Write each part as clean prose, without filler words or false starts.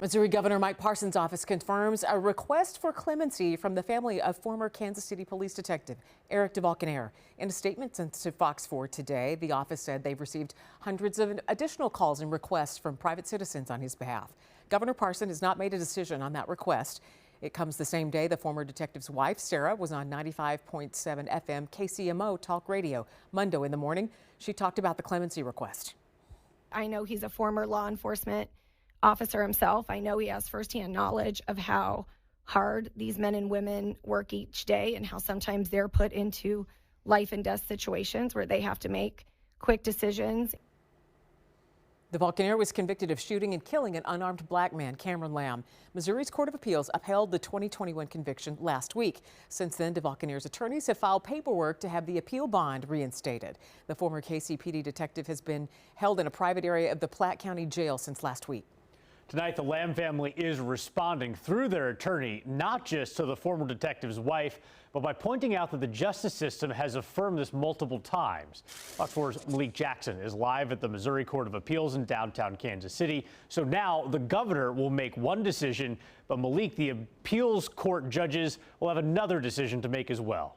Missouri Governor Mike Parson's office confirms a request for clemency from the family of former Kansas City police detective Eric DeValconaire. In a statement sent to Fox 4 today, the office said they've received hundreds of additional calls and requests from private citizens on his behalf. Governor Parson has not made a decision on that request. It comes the same day the former detective's wife, Sarah, was on 95.7 FM KCMO Talk Radio Monday in the morning. She talked about the clemency request. I know he's a former law enforcement officer himself. I know he has firsthand knowledge of how hard these men and women work each day and how sometimes they're put into life and death situations where they have to make quick decisions. DeValconaire was convicted of shooting and killing an unarmed black man, Cameron Lamb. Missouri's Court of Appeals upheld the 2021 conviction last week. Since then, DeValconaire's attorneys have filed paperwork to have the appeal bond reinstated. The former KCPD detective has been held in a private area of the Platte County Jail since last week. Tonight, the Lamb family is responding through their attorney, not just to the former detective's wife, but by pointing out that the justice system has affirmed this multiple times. Fox 4's Malik Jackson is live at the Missouri Court of Appeals in downtown Kansas City. So now the governor will make one decision, but Malik, the appeals court judges will have another decision to make as well.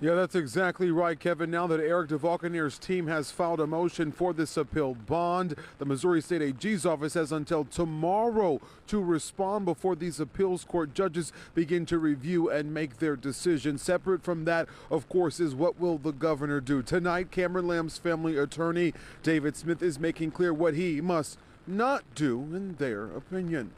Yeah, that's exactly right, Kevin. Now that Eric DeValconaire's team has filed a motion for this appeal bond, the Missouri State AG's office has until tomorrow to respond before these appeals court judges begin to review and make their decision. Separate from that, of course, is what will the governor do. Tonight, Cameron Lamb's family attorney, David Smith, is making clear what he must not do, in their opinion.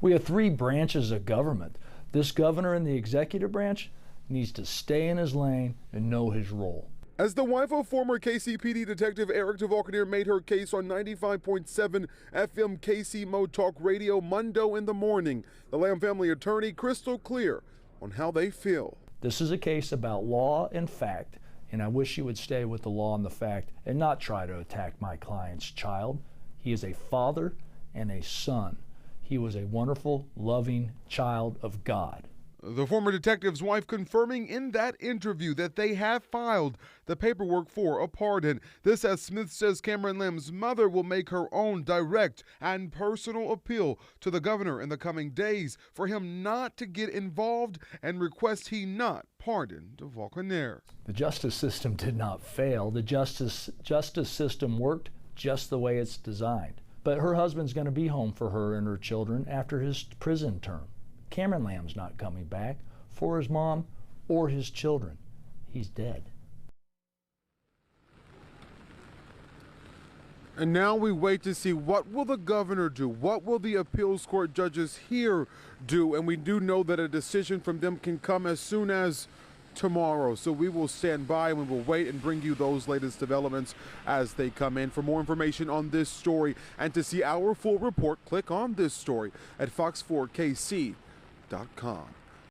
We have three branches of government. This governor in the executive branch needs to stay in his lane and know his role. As the wife of former KCPD detective Eric DeValconaire made her case on 95.7 FM KCMO Talk Radio Monday in the morning, the Lamb family attorney crystal clear on how they feel. This is a case about law and fact, and I wish you would stay with the law and the fact and not try to attack my client's child. He is a father and a son. He was a wonderful, loving child of God. The former detective's wife confirming in that interview that they have filed the paperwork for a pardon. This, as Smith says, Cameron Lamb's mother will make her own direct and personal appeal to the governor in the coming days for him not to get involved and request he not pardon DeValconaire. The justice system did not fail. The justice system worked just the way it's designed. But her husband's going to be home for her and her children after his prison term. Cameron Lamb's not coming back for his mom or his children. He's dead. And now we wait to see what will the governor do? What will the appeals court judges here do? And we do know that a decision from them can come as soon as tomorrow. So we will stand by and we will wait and bring you those latest developments as they come in. For more information on this story and to see our full report, click on this story at fox4kc.com.